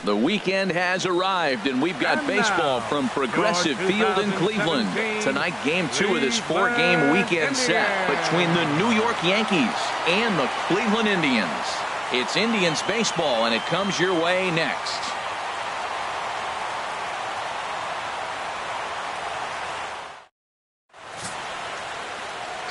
The weekend has arrived, and we've got baseball from Progressive Field in Cleveland. Tonight, Game 2 of this 4-game weekend set between the New York Yankees and the Cleveland Indians. It's Indians baseball, and it comes your way next.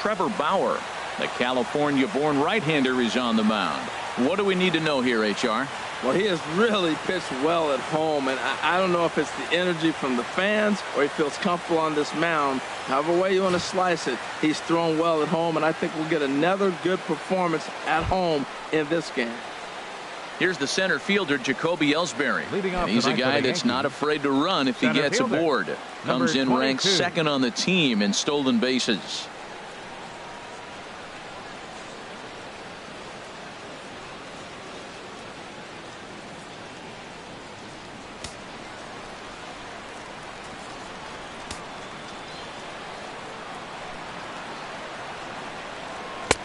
Trevor Bauer, the California-born right-hander, is on the mound. What do we need to know here, HR? Well, he has really pitched well at home, and I don't know if it's the energy from the fans or he feels comfortable on this mound. However way you want to slice it, he's thrown well at home, and I think we'll get another good performance at home in this game. Here's the center fielder, Jacoby Ellsberry. And he's a guy that's not afraid to run if he gets aboard. Comes in ranked second on the team in stolen bases.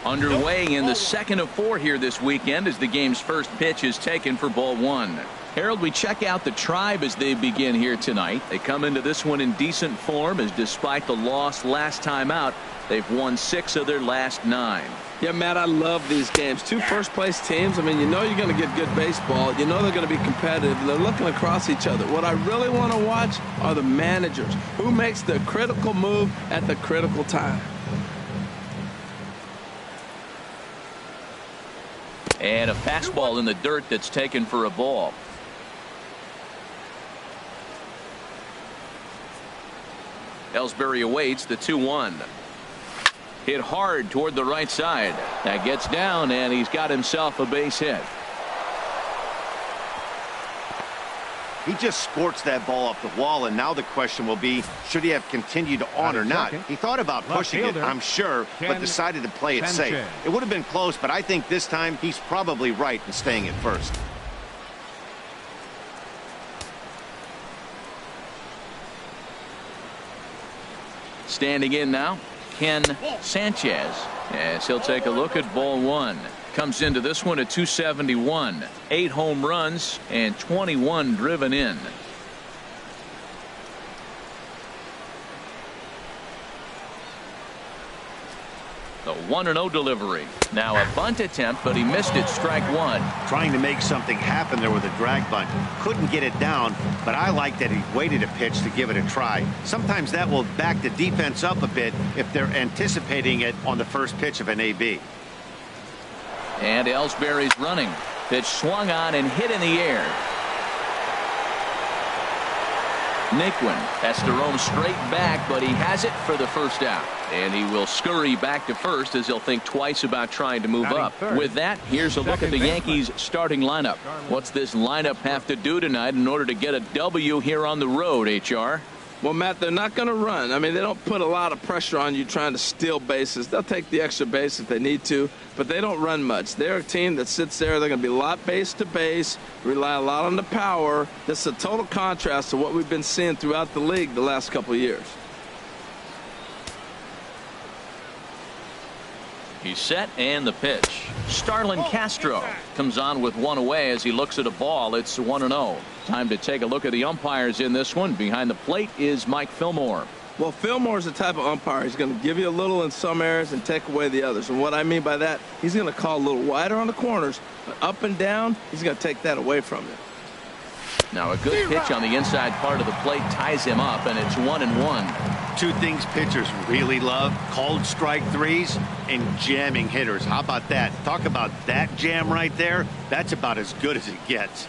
Underway in the second of 4 here this weekend as the game's first pitch is taken for ball 1. Harold, we check out the Tribe as they begin here tonight. They come into this one in decent form, as despite the loss last time out, they've won 6 of their last 9. Yeah, Matt, I love these games. 2 first-place teams. I mean, you know you're going to get good baseball. You know they're going to be competitive. They're looking across each other. What I really want to watch are the managers. Who makes the critical move at the critical time? And a fastball in the dirt that's taken for a ball. Ellsberry awaits the 2-1. Hit hard toward the right side. That gets down, and he's got himself a base hit. He just scorched that ball off the wall, and now the question will be, should he have continued on or not? He thought about pushing it, I'm sure, but decided to play it safe. It would have been close, but I think this time he's probably right in staying at first. Standing in now, Sanchez, as he'll take a look at ball 1. Comes into this one at 271. 8 home runs and 21 driven in. The 1-0 delivery. Now a bunt attempt, but he missed it. Strike 1. Trying to make something happen there with a drag bunt. Couldn't get it down, but I like that he waited a pitch to give it a try. Sometimes that will back the defense up a bit if they're anticipating it on the first pitch of an AB. And Ellsbury's running. Pitch swung on and hit in the air. Naquin has to roam straight back, but he has it for the first out. And he will scurry back to first as he'll think twice about trying to move up. With that, here's a look at the Yankees' starting lineup. What's this lineup have to do tonight in order to get a W here on the road, HR? Well, Matt, they're not going to run. I mean, they don't put a lot of pressure on you trying to steal bases. They'll take the extra base if they need to, but they don't run much. They're a team that sits there. They're going to be a lot base to base, rely a lot on the power. This is a total contrast to what we've been seeing throughout the league the last couple of years. He's set, and the pitch. Starlin Castro comes on with 1 away as he looks at a ball. It's 1-0. Time to take a look at the umpires in this one. Behind the plate is Mike Fillmore. Well, Fillmore's the type of umpire. He's going to give you a little in some areas and take away the others. And what I mean by that, he's going to call a little wider on the corners, but up and down, he's going to take that away from you. Now a good pitch on the inside part of the plate ties him up, and it's 1-1. 2 things pitchers really love: called strike threes and jamming hitters. How about that? Talk about that jam right there. That's about as good as it gets.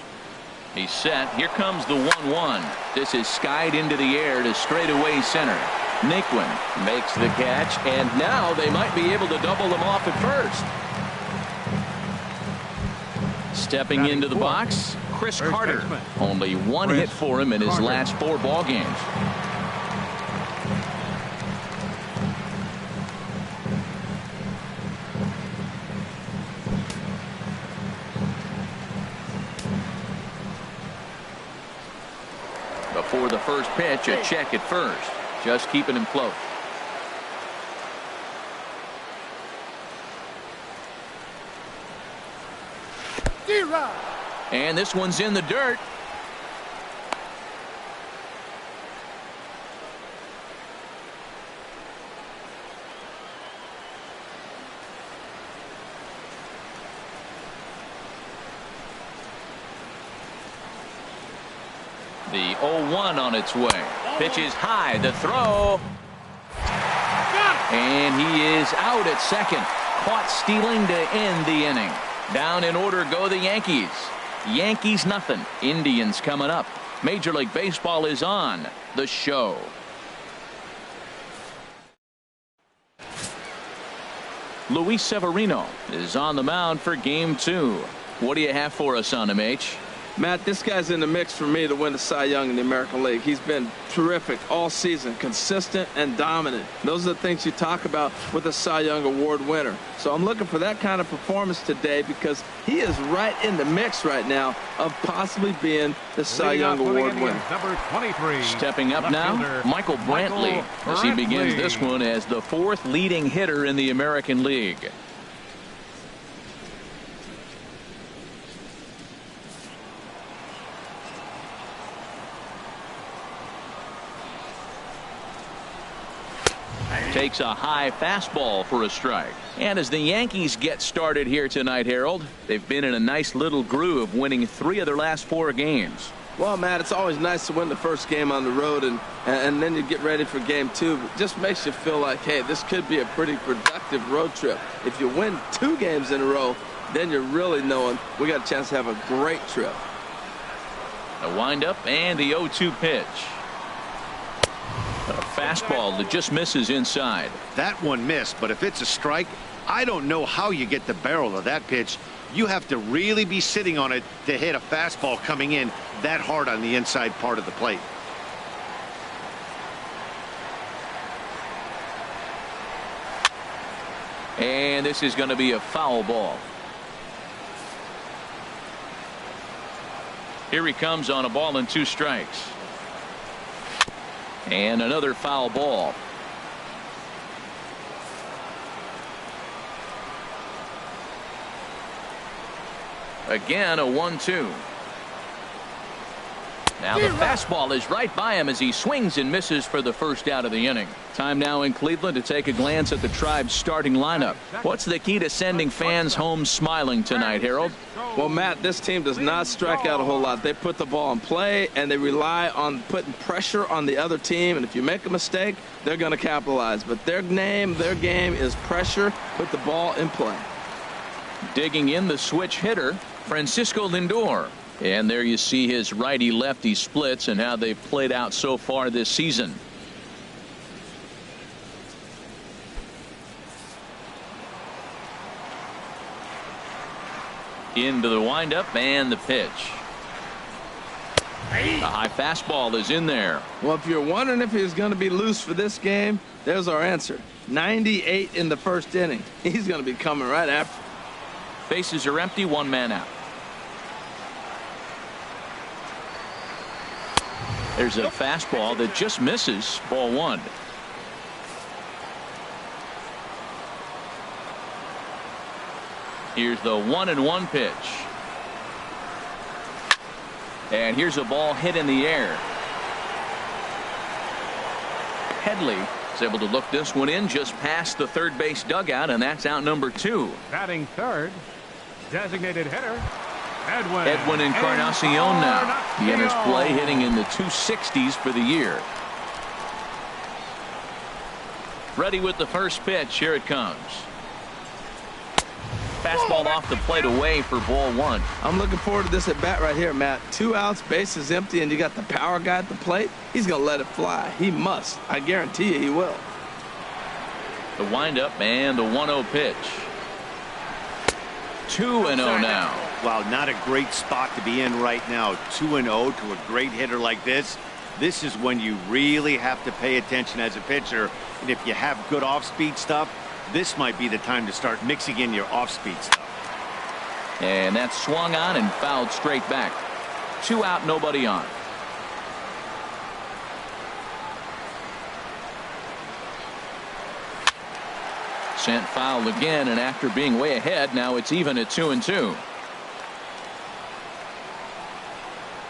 He's set. Here comes the 1-1. This is skied into the air to straightaway center. Naquin makes the catch, and now they might be able to double them off at first. Stepping into the box, Chris Carter. Only 1 hit for him in his last 4 ball games. Before the first pitch, a check at first. Just keeping him close. And this one's in the dirt. The 0-1 on its way. Pitch is high. The throw. And he is out at second. Caught stealing to end the inning. Down in order go the Yankees. Yankees nothing. Indians coming up. Major League Baseball is on the show. Luis Severino is on the mound for game 2. What do you have for us on him, H? Matt, this guy's in the mix for me to win the Cy Young in the American League. He's been terrific all season, consistent and dominant. Those are the things you talk about with a Cy Young Award winner. So I'm looking for that kind of performance today because he is right in the mix right now of possibly being the Cy Young Award winner. Number 23. Stepping up now, Michael Brampley, as he begins this one as the 4th leading hitter in the American League. Takes a high fastball for a strike. And as the Yankees get started here tonight, Harold, they've been in a nice little groove, winning 3 of their last 4 games. Well, Matt, it's always nice to win the first game on the road, and then you get ready for game 2. It just makes you feel like, hey, this could be a pretty productive road trip. If you win 2 games in a row, then you're really knowing we got a chance to have a great trip. A windup and the 0-2 pitch. A fastball that just misses inside. That one missed, but if it's a strike, I don't know how you get the barrel of that pitch. You have to really be sitting on it to hit a fastball coming in that hard on the inside part of the plate. And this is going to be a foul ball. Here he comes on a ball and 2 strikes. And another foul ball. Again, a 1-2. Now the fastball is right by him as he swings and misses for the first out of the inning. Time now in Cleveland to take a glance at the Tribe's starting lineup. What's the key to sending fans home smiling tonight, Harold? Well, Matt, this team does not strike out a whole lot. They put the ball in play, and they rely on putting pressure on the other team. And if you make a mistake, they're going to capitalize. But their game is pressure, put the ball in play. Digging in the switch hitter, Francisco Lindor. And there you see his righty-lefty splits and how they've played out so far this season. Into the windup and the pitch. The high fastball is in there. Well, if you're wondering if he's going to be loose for this game, there's our answer. 98 in the first inning. He's going to be coming right after. Bases are empty, 1 man out. There's a fastball that just misses. Ball 1. Here's the 1-1 pitch. And here's a ball hit in the air. Headley is able to look this one in just past the third base dugout, and that's out number 2. Batting third, designated hitter, Edwin Encarnacion now. He enters play hitting in the 260s for the year. Ready with the first pitch. Here it comes. Fastball off the plate away for ball 1. I'm looking forward to this at bat right here, Matt. 2 outs, bases empty, and you got the power guy at the plate. He's going to let it fly. He must. I guarantee you he will. The windup and the 1-0 pitch. 2-0 now. Wow, not a great spot to be in right now. 2-0 to a great hitter like this. This is when you really have to pay attention as a pitcher. And if you have good off-speed stuff, this might be the time to start mixing in your off-speed stuff. And that's swung on and fouled straight back. 2 out, nobody on. Sent foul again, and after being way ahead, now it's even at 2-2.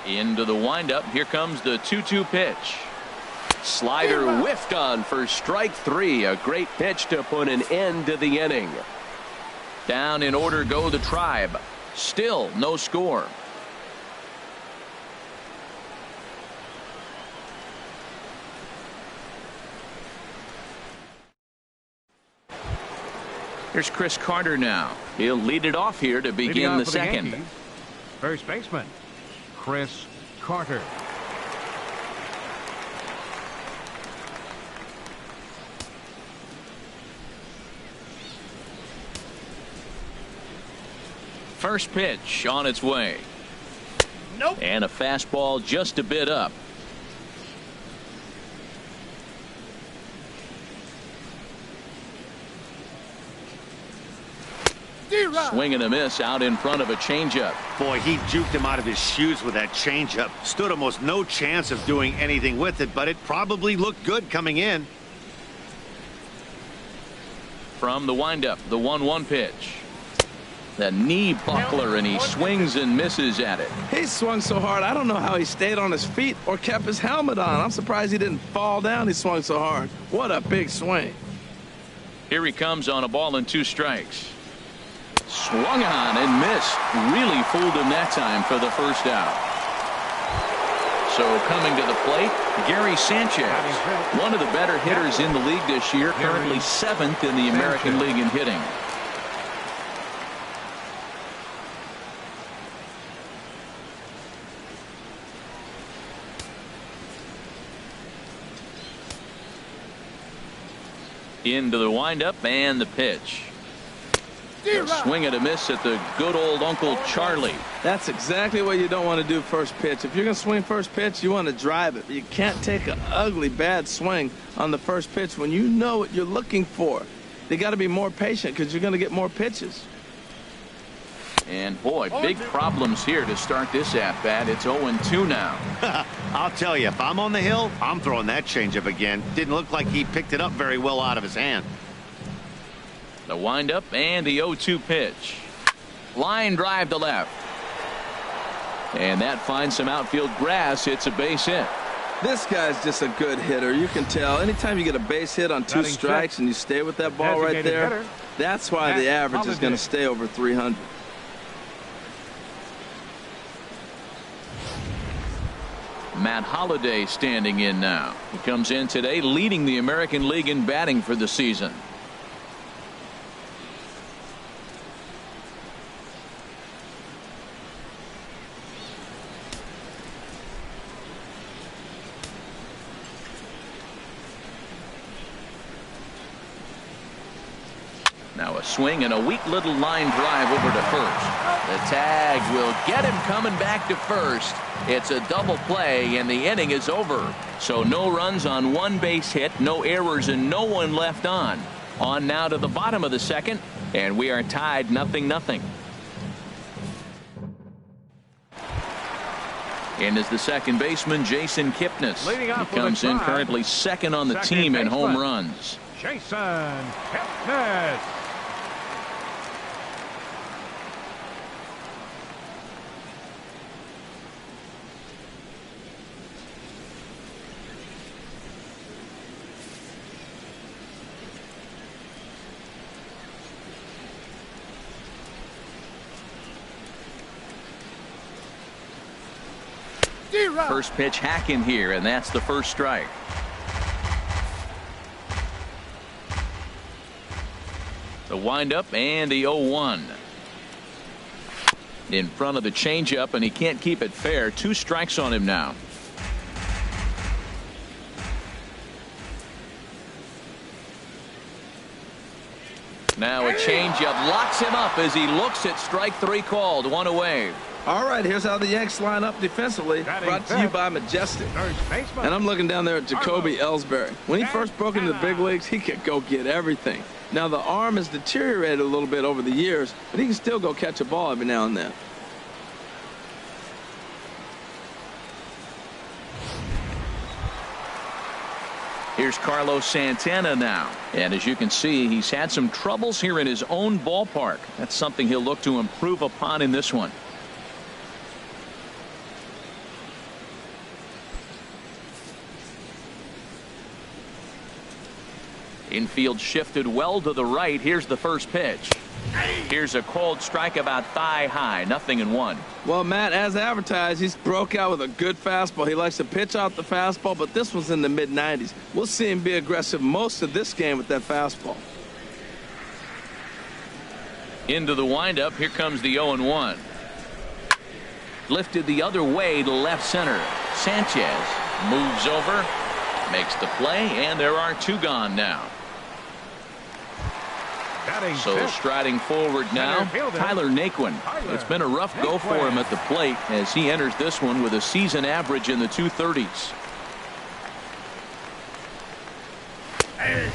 Into the windup. Here comes the 2-2 pitch. Slider whiffed on for strike 3. A great pitch to put an end to the inning. Down in order go the Tribe. Still no score. Here's Chris Carter now. He'll lead it off here to begin the second. Yankees, first baseman, Chris Carter. First pitch on its way. Nope. And a fastball just a bit up. Swing and a miss out in front of a changeup. Boy, he juked him out of his shoes with that changeup. Stood almost no chance of doing anything with it, but it probably looked good coming in. From the windup, the 1-1 pitch. The knee buckler, and he swings and misses at it. He swung so hard, I don't know how he stayed on his feet or kept his helmet on. I'm surprised he didn't fall down. He swung so hard. What a big swing. Here he comes on a ball and 2 strikes. Swung on and missed. Really fooled him that time for the first out. So coming to the plate, Gary Sanchez, one of the better hitters in the league this year, currently 7th in the American League in hitting. Into the windup and the pitch. A swing and a miss at the good old Uncle Charlie. That's exactly what you don't want to do first pitch. If you're going to swing first pitch, you want to drive it. You can't take an ugly, bad swing on the first pitch when you know what you're looking for. You got to be more patient because you're going to get more pitches. And boy, big problems here to start this at-bat. It's 0-2 now. I'll tell you, if I'm on the hill, I'm throwing that changeup again. Didn't look like he picked it up very well out of his hand. The windup and the 0-2 pitch. Line drive to left. And that finds some outfield grass. It's a base hit. This guy's just a good hitter. You can tell. Anytime you get a base hit on 2 strikes and you stay with that ball right there, that's why the average is going to stay over 300. Matt Holliday standing in now. He comes in today leading the American League in batting for the season. Now a swing and a weak little line drive over to first. The tag will get him coming back to first. It's a double play and the inning is over. So no runs on 1 base hit, no errors, and no one left on. On now to the bottom of the second, and we are tied 0-0. And is the second baseman, Jason Kipnis. He comes in currently 2nd on the team in home runs. Jason Kipnis. First pitch hacking here, and that's the first strike. The windup and the 0-1. In front of the changeup, and he can't keep it fair. 2 strikes on him now. Now a changeup locks him up as he looks at strike 3 called. 1 away. All right, here's how the Yanks line up defensively. Brought to you by Majestic. And I'm looking down there at Jacoby Ellsberry. When he first broke into the big leagues, he could go get everything. Now, the arm has deteriorated a little bit over the years, but he can still go catch a ball every now and then. Here's Carlos Santana now. And as you can see, he's had some troubles here in his own ballpark. That's something he'll look to improve upon in this one. Infield shifted well to the right. Here's the first pitch. Here's a cold strike about thigh high. 0-1. Well, Matt, as advertised, he's broke out with a good fastball. He likes to pitch out the fastball, but this was in the mid-90s. We'll see him be aggressive most of this game with that fastball. Into the windup. Here comes the 0-1. Lifted the other way to left center. Sanchez moves over, makes the play, and there are 2 gone now. So striding forward now, Tyler Naquin. It's been a rough go for him at the plate as he enters this one with a season average in the 230s.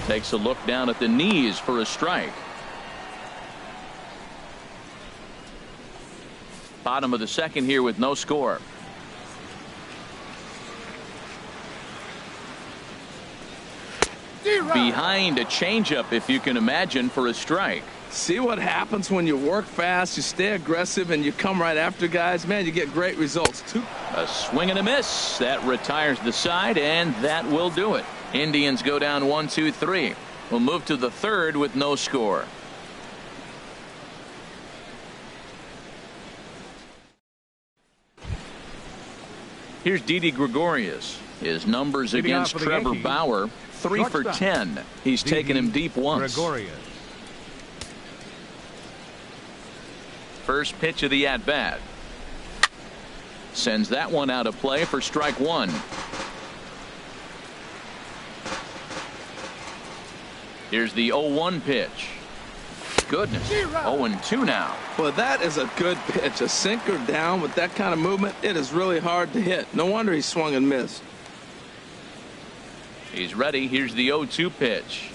Takes a look down at the knees for a strike. Bottom of the second here with no score. Behind a changeup, if you can imagine, for a strike. See what happens when you work fast, you stay aggressive, and you come right after guys. Man, you get great results too. A swing and a miss. That retires the side, and that will do it. Indians go down 1-2-3. We'll move to the third with no score. Here's Didi Gregorius. His numbers against Trevor Bauer, 3 for 10. He's taken him deep once. First pitch of the at-bat. Sends that one out of play for strike 1. Here's the 0-1 pitch. Goodness. 0-2 now. Well, that is a good pitch. A sinker down with that kind of movement. It is really hard to hit. No wonder he swung and missed. He's ready. Here's the 0-2 pitch.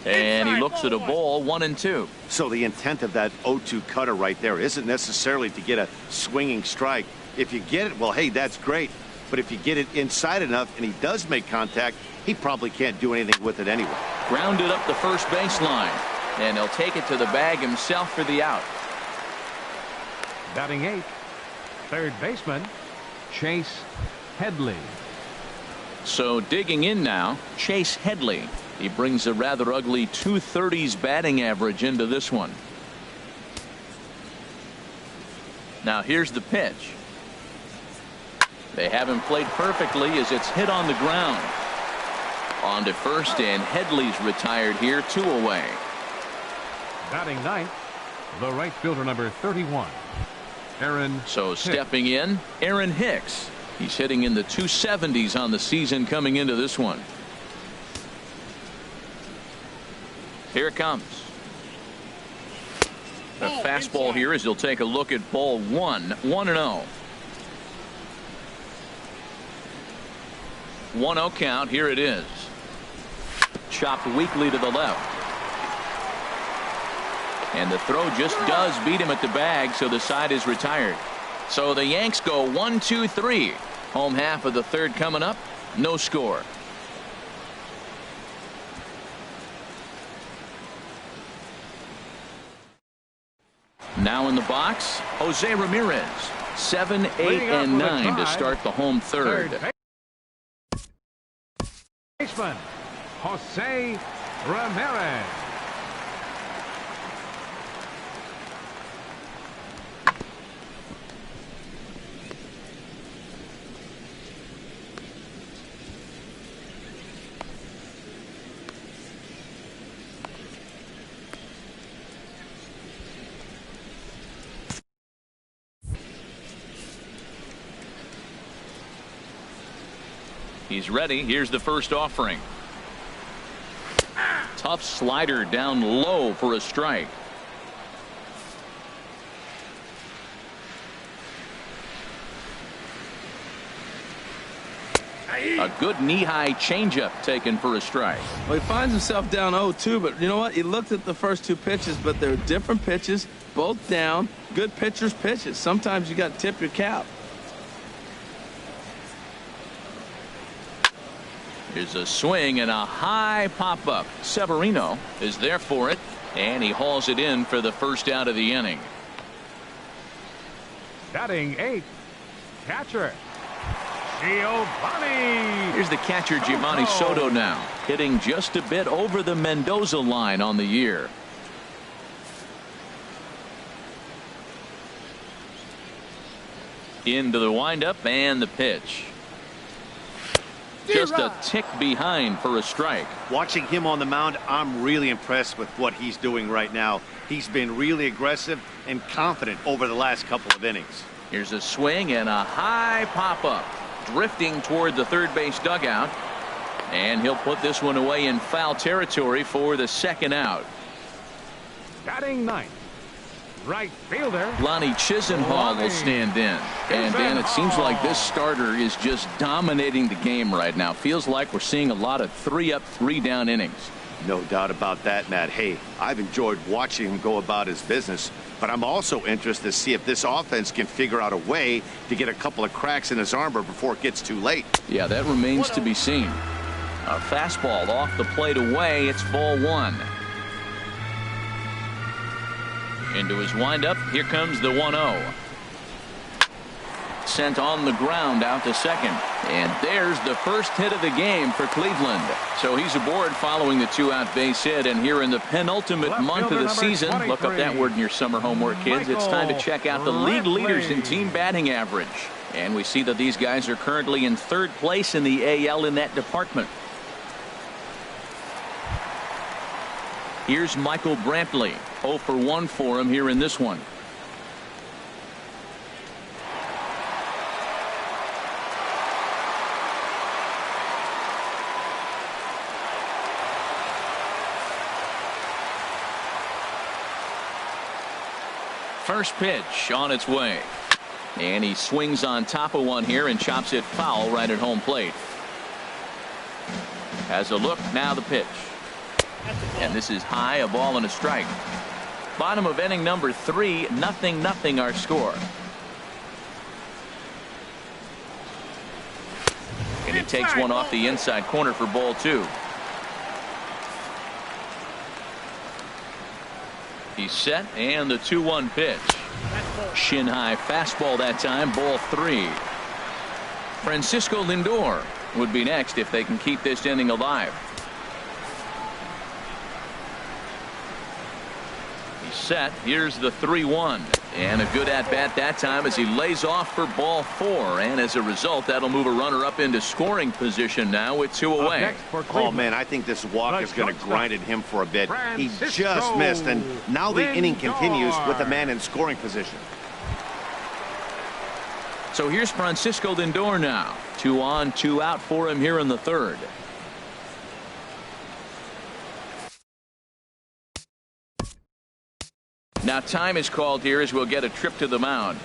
And he looks at a ball, 1-2. So the intent of that 0-2 cutter right there isn't necessarily to get a swinging strike. If you get it, well, hey, that's great. But if you get it inside enough and he does make contact, he probably can't do anything with it anyway. Grounded up the first baseline. And he'll take it to the bag himself for the out. Batting 8th, third baseman, Chase Headley. So digging in now, Chase Headley. He brings a rather ugly 230s batting average into this one. Now here's the pitch. They haven't played perfectly as it's hit on the ground. On to first, and Headley's retired here, 2 away. Batting 9th, the right fielder, number 31, Aaron. So stepping in, Aaron Hicks. He's hitting in the 270s on the season coming into this one. Here it comes. A fastball here as he'll take a look at ball 1. 1-0. 1-0 count. Here it is. Chopped weakly to the left. And the throw just does beat him at the bag, so the side is retired. So the Yanks go 1-2-3. Home half of the third coming up. No score. Now in the box, Jose Ramirez. 7, 8, and 9 to start the home third. Baseman, Jose Ramirez. He's ready. Here's the first offering. Tough slider down low for a strike. A good knee-high changeup taken for a strike. Well, he finds himself down 0-2, but you know what? He looked at the first 2 pitches, but they're different pitches, both down. Good pitchers' pitches. Sometimes you got to tip your cap. Here's a swing and a high pop-up. Severino is there for it, and he hauls it in for the first out of the inning. Batting 8th, catcher Giovanni. Here's the catcher Giovanni Soto now, hitting just a bit over the Mendoza line on the year. Into the windup and the pitch. Just a tick behind for a strike. Watching him on the mound, I'm really impressed with what he's doing right now. He's been really aggressive and confident over the last couple of innings. Here's a swing and a high pop-up. Drifting toward the third base dugout. And he'll put this one away in foul territory for the second out. Batting ninth, right fielder Lonnie Chisenhall will stand in. And Dan, it seems like this starter is just dominating the game right now. Feels like we're seeing a lot of 3-up, 3-down innings. No doubt about that, Matt. Hey, I've enjoyed watching him go about his business, but I'm also interested to see if this offense can figure out a way to get a couple of cracks in his armor before it gets too late. Yeah, that remains to be seen. A fastball off the plate away. It's ball 1. Into his windup. Here comes the 1-0. Sent on the ground out to second. And there's the first hit of the game for Cleveland. So he's aboard following the 2-out base hit. And here in the penultimate month of the season, look up that word in your summer homework, kids. It's time to check out the league leaders in team batting average. And we see that these guys are currently in third place in the AL in that department. Here's Michael Brampley. 0 for 1 for him here in this one. First pitch on its way. And he swings on top of one here and chops it foul right at home plate. Has a look. Now the pitch. And this is high, a ball and a strike. Bottom of inning number 3, 0-0 our score. And he takes one off the inside corner for ball 2. He's set, and the 2-1 pitch. Shin high fastball that time, ball 3. Francisco Lindor would be next if they can keep this inning alive. Set. Here's the 3-1 and a good at bat that time as he lays off for ball 4, and as a result that'll move a runner up into scoring position now with 2 away. Oh man, I think this walk is going to grind at him for a bit. He just missed, and now the inning continues with the man in scoring position. So here's Francisco Lindor now. 2 on, 2 out for him here in the third. Now time is called here as we'll get a trip to the mound.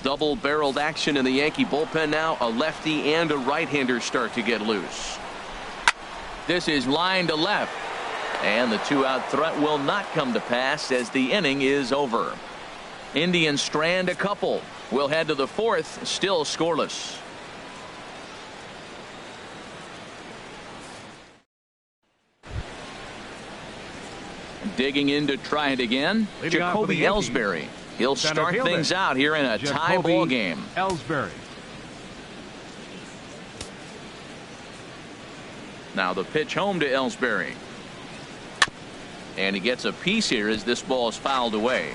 Double-barreled action in the Yankee bullpen now. A lefty and a right-hander start to get loose. This is line to left. And the 2-out threat will not come to pass as the inning is over. Indians strand a couple. We'll head to the 4th, still scoreless. Digging in to try it again, Jacoby Ellsberry. He'll start things out here in a tie ball game. Ellsberry. Now the pitch home to Ellsberry. And he gets a piece here as this ball is fouled away.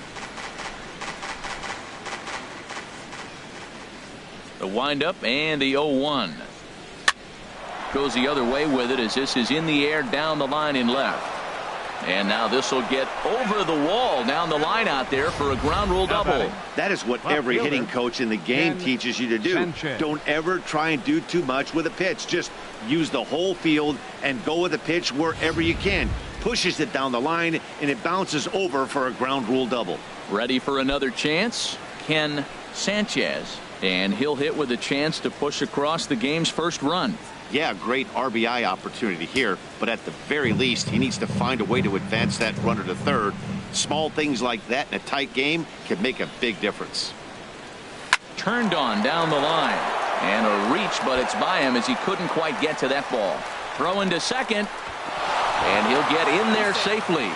The windup and the 0-1. Goes the other way with it as this is in the air down the line in left. And now this will get over the wall down the line out there for a ground rule double. That is what every hitting coach in the game teaches you to do. Sanchez. Don't ever try and do too much with a pitch. Just use the whole field and go with the pitch wherever you can. Pushes it down the line and it bounces over for a ground rule double. Ready for another chance? Sanchez. And he'll hit with a chance to push across the game's first run. Yeah, great RBI opportunity here, but at the very least, he needs to find a way to advance that runner to third. Small things like that in a tight game can make a big difference. Turned on down the line. And a reach, but it's by him as he couldn't quite get to that ball. Throw into second. And he'll get in there safely.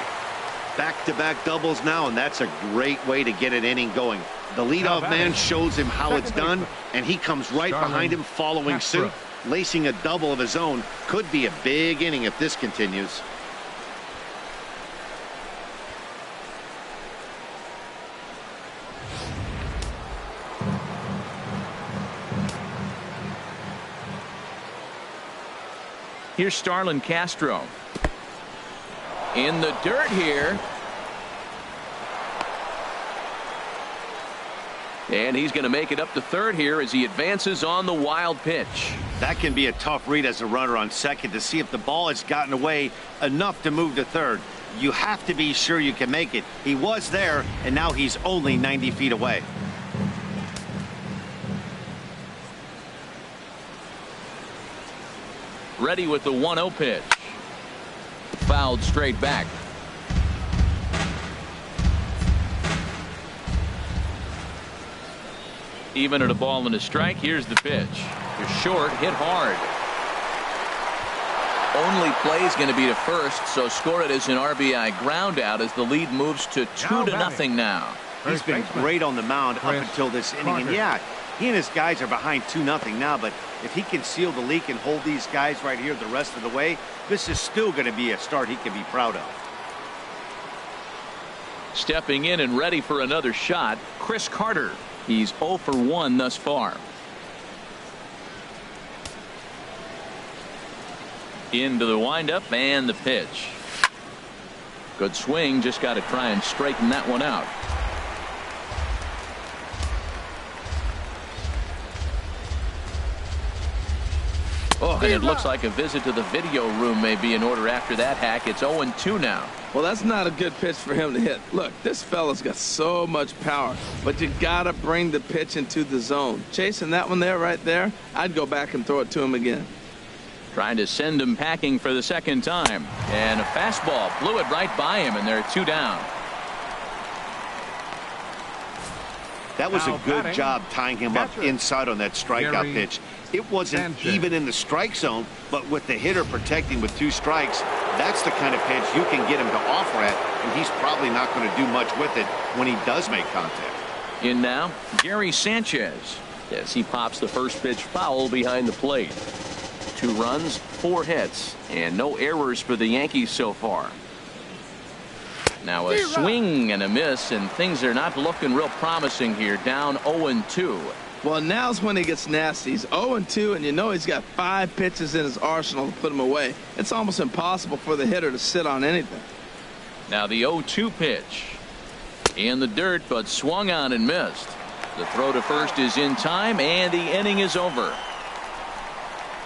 Back-to-back doubles now, and that's a great way to get an inning going. The leadoff man shows him how it's done, and he comes right behind him following suit. Lacing a double of his own could be a big inning if this continues. Here's Starlin Castro. In the dirt here. And he's going to make it up to third here as he advances on the wild pitch. That can be a tough read as a runner on second to see if the ball has gotten away enough to move to third. You have to be sure you can make it. He was there, and now he's only 90 feet away. Ready with the 1-0 pitch. Fouled straight back. Even at a ball and a strike, here's the pitch. You're short, hit hard. Only play is going to be to first, so score it as an RBI ground out as the lead moves to 2-0 now. He's been great on the mound up until this inning, and yeah, he and his guys are behind 2-0 now, but if he can seal the leak and hold these guys right here the rest of the way, this is still going to be a start he can be proud of. Stepping in and ready for another shot, Chris Carter. He's 0 for 1 thus far. Into the windup and the pitch. Good swing, just got to try and straighten that one out. Oh, and it looks like a visit to the video room may be in order after that hack. It's 0-2 now. Well, that's not a good pitch for him to hit. Look, this fella's got so much power, but you got to bring the pitch into the zone. Chasing that one there, right there, I'd go back and throw it to him again. Trying to send him packing for the second time. And a fastball blew it right by him, and they're 2 down. That was a good job tying him up inside on that strikeout pitch. It wasn't even in the strike zone, but with the hitter protecting with 2 strikes, that's the kind of pitch you can get him to offer at, and he's probably not going to do much with it when he does make contact. In now, Gary Sanchez as he pops the first pitch foul behind the plate. 2 runs, 4 hits, and no errors for the Yankees so far. Now a swing and a miss, and things are not looking real promising here. Down 0-2. Well, now's when he gets nasty. He's 0-2, and you know he's got 5 pitches in his arsenal to put him away. It's almost impossible for the hitter to sit on anything. Now the 0-2 pitch. In the dirt, but swung on and missed. The throw to first is in time, and the inning is over.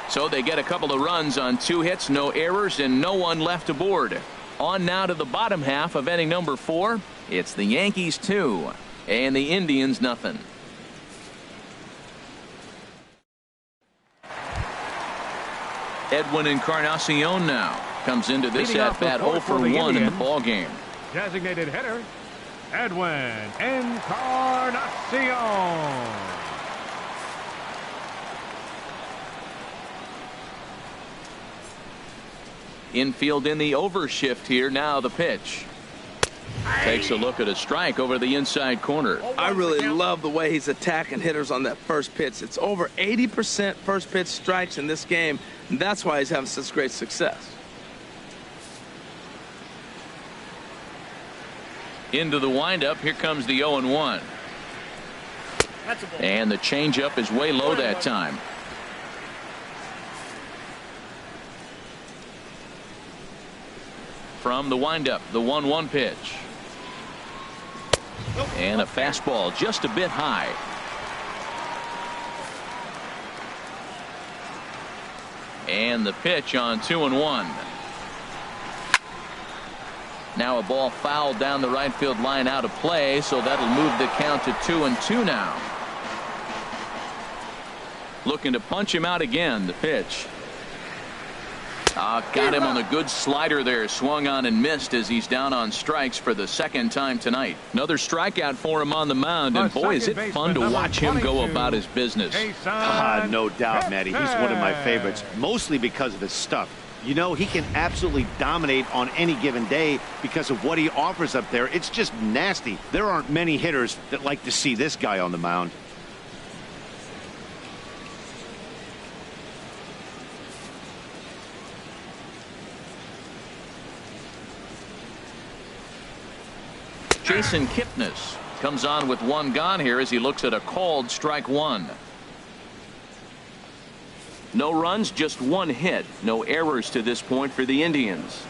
So they get a couple of runs on 2 hits, no errors, and no one left aboard. On now to the bottom half of inning number 4. It's the Yankees 2 and the Indians nothing. Edwin Encarnacion now comes into this at bat 0 for 1 in the ball game. Designated hitter Edwin Encarnacion. Infield in the overshift here. Now the pitch. Takes a look at a strike over the inside corner. I really love the way he's attacking hitters on that first pitch. It's over 80% first pitch strikes in this game, and that's why he's having such great success. Into the windup. Here comes the 0-1. And the changeup is way low that time. From the windup, the 1-1 pitch. And a fastball just a bit high. And the pitch on 2-1. Now a ball fouled down the right field line out of play, so that'll move the count to 2-2 now. Looking to punch him out again. The pitch. Got him on a good slider there. Swung on and missed as he's down on strikes for the second time tonight. Another strikeout for him on the mound. And boy, is it fun to watch him go about his business. No doubt, Matty. He's one of my favorites, mostly because of his stuff. You know, he can absolutely dominate on any given day because of what he offers up there. It's just nasty. There aren't many hitters that like to see this guy on the mound. Jason Kipnis comes on with one gone here as he looks at a called strike one. No runs, just one hit. No errors to this point for the Indians.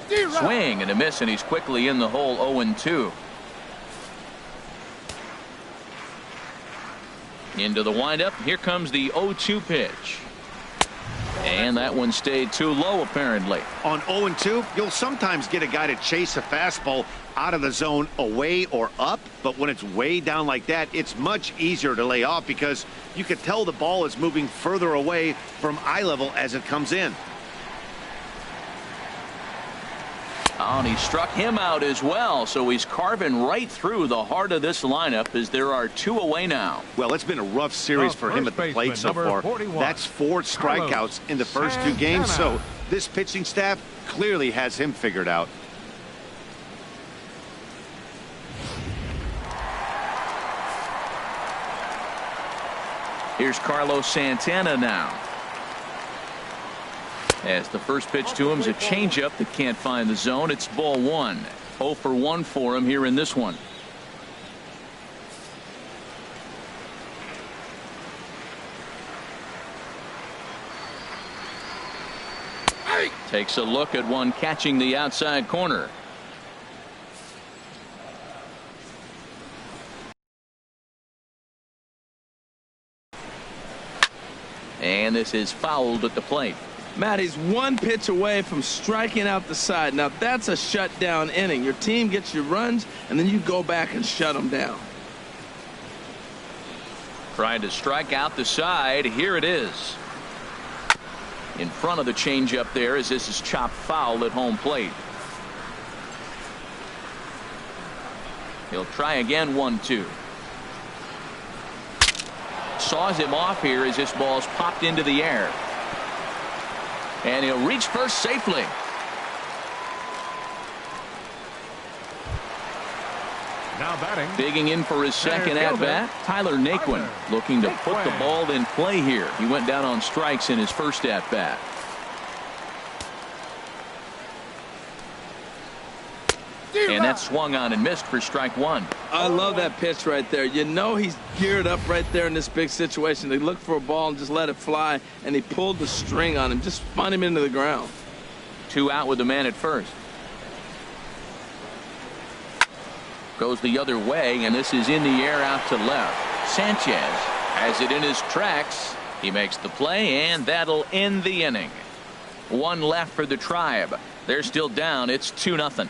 Swing and a miss, and he's quickly in the hole. 0-2. Into the windup. Here comes the 0-2 pitch. And that one stayed too low, apparently. On 0-2, you'll sometimes get a guy to chase a fastball out of the zone away or up, but when it's way down like that, it's much easier to lay off because you can tell the ball is moving further away from eye level as it comes in. Oh, and he struck him out as well, so he's carving right through the heart of this lineup as there are two away now. Well, it's been a rough series for him at the plate so far. That's 4 strikeouts in the first 2 games, so this pitching staff clearly has him figured out. Here's Carlos Santana now. As the first pitch to him is a changeup that can't find the zone. It's ball 1. 0 for 1 for him here in this one. Takes a look at one catching the outside corner. And this is fouled at the plate. Matt, he's 1 pitch away from striking out the side. Now that's a shutdown inning. Your team gets your runs and then you go back and shut them down. Trying to strike out the side. Here it is. In front of the changeup there as this is chopped foul at home plate. He'll try again. 1-2. Saws him off here as this ball's popped into the air. And he'll reach first safely. Now batting. Digging in for his second at bat, Tyler Naquin looking to put the ball in play here. He went down on strikes in his first at bat. And that swung on and missed for strike 1. I love that pitch right there. You know he's geared up right there in this big situation. They look for a ball and just let it fly, and he pulled the string on him. Just spun him into the ground. 2 out with the man at first. Goes the other way, and this is in the air out to left. Sanchez has it in his tracks. He makes the play, and that'll end the inning. 1 left for the Tribe. They're still down. It's 2-0.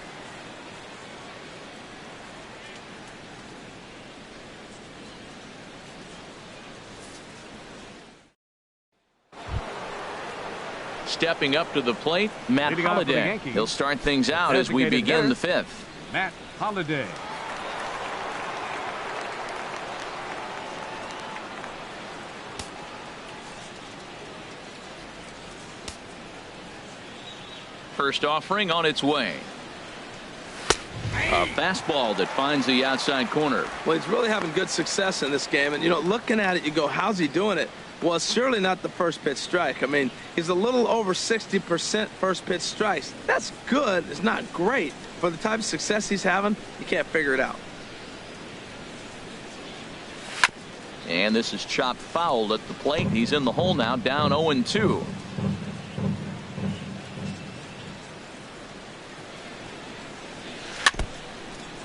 Stepping up to the plate, Matt Holliday. He'll start things out as we begin the 5th. Matt Holliday. First offering on its way. A fastball that finds the outside corner. Well, he's really having good success in this game. And, you know, looking at it, you go, how's he doing it? Well, it's surely not the first pitch strike. I mean, he's a little over 60% first pitch strikes. That's good. It's not great. For the type of success he's having, you can't figure it out. And this is chopped foul at the plate. He's in the hole now, down 0-2.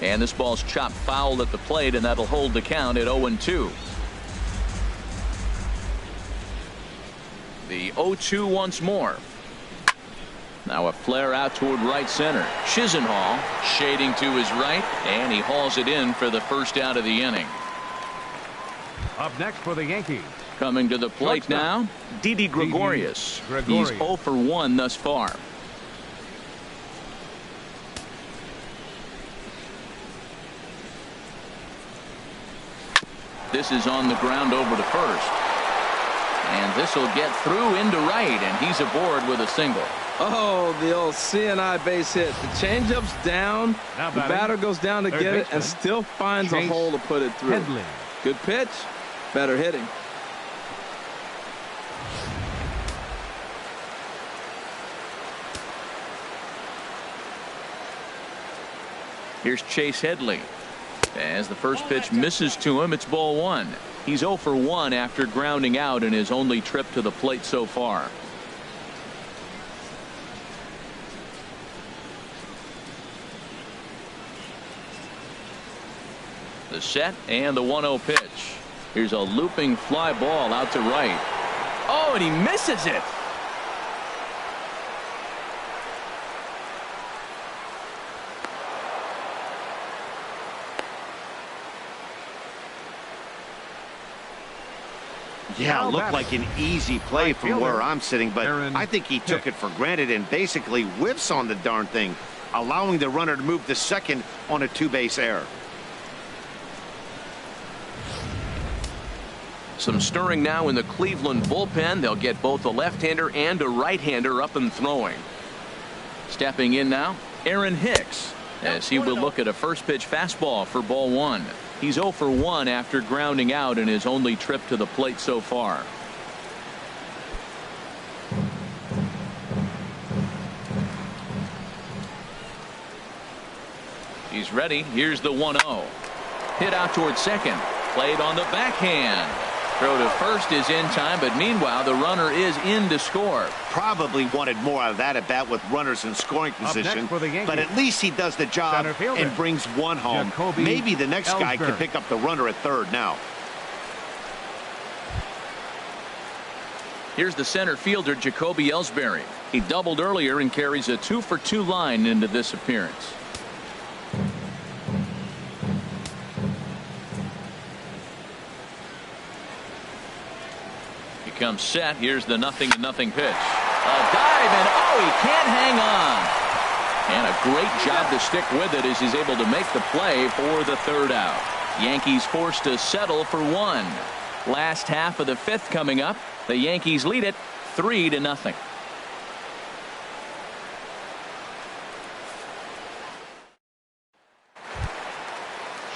And this ball's chopped foul at the plate, and that'll hold the count at 0-2. The 0-2 once more. Now a flare out toward right center. Chisenhall shading to his right, and he hauls it in for the first out of the inning. Up next for the Yankees, Coming to the plate now, Didi Gregorius. He's 0 for 1 thus far. This is on the ground over to first. And this will get through into right, and he's aboard with a single. Oh, the old CNI base hit. The changeup's down. The batter goes down to get it and still finds a hole to put it through. Good pitch, better hitting. Here's Chase Headley. As the first pitch misses to him, it's ball 1. He's 0 for 1 after grounding out in his only trip to the plate so far. The set and the 1-0 pitch. Here's a looping fly ball out to right. Oh, and he misses it. Yeah, looked like an easy play from where I'm sitting, but I think he took it for granted and basically whiffs on the darn thing, allowing the runner to move to second on a 2-base error. Some stirring now in the Cleveland bullpen. They'll get both a left-hander and a right-hander up and throwing. Stepping in now, Aaron Hicks, as he will look at a first pitch fastball for ball 1. He's 0 for 1 after grounding out in his only trip to the plate so far. He's ready. Here's the 1-0. Hit out towards second. Played on the backhand. Throw to first is in time, but meanwhile the runner is in to score. Probably wanted more out of that at bat with runners in scoring position, but at least he does the job and brings one home. Jacoby Maybe the next guy Ellsberg can pick up the runner at third now. Here's the center fielder, Jacoby Ellsberry. He doubled earlier and carries a 2-for-2 line into this appearance. Comes set. Here's the 0-0 pitch. A dive, and oh, he can't hang on. And a great job to stick with it as he's able to make the play for the third out. Yankees forced to settle for 1. Last half of the 5th coming up. The Yankees lead it 3-0.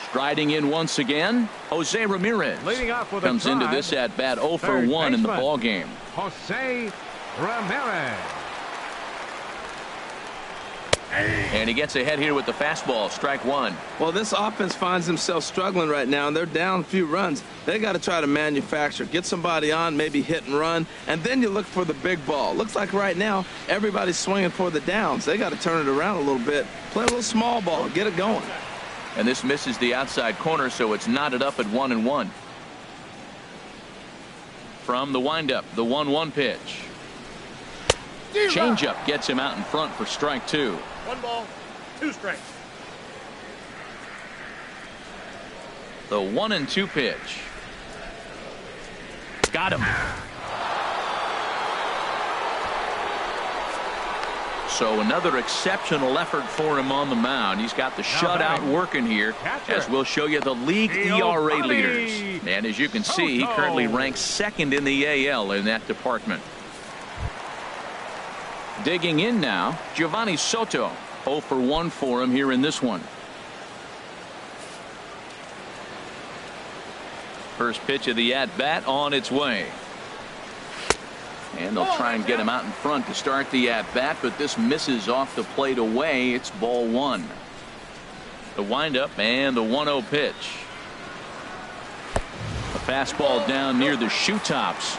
Striding in once again, Jose Ramirez comes into this at bat 0 for 1 in the ball game. Jose Ramirez. And he gets ahead here with the fastball, strike 1. Well, this offense finds themselves struggling right now, and they're down a few runs. They got to try to manufacture, get somebody on, maybe hit and run, and then you look for the big ball. Looks like right now everybody's swinging for the downs. They got to turn it around a little bit, play a little small ball, get it going. And this misses the outside corner, so it's knotted up at 1-1. From the windup, the 1-1 pitch. Changeup gets him out in front for strike 2. 1 ball, 2 strikes. The 1-2 pitch. Got him. So another exceptional effort for him on the mound. He's got the shutout working here, as we'll show you the league ERA leaders. And as you can see, he currently ranks 2nd in the AL in that department. Digging in now, Giovanni Soto. 0 for 1 for him here in this one. First pitch of the at-bat on its way. And they'll try and get him out in front to start the at-bat, but this misses off the plate away. It's ball 1. The windup and the 1-0 pitch. A fastball down near the shoe tops.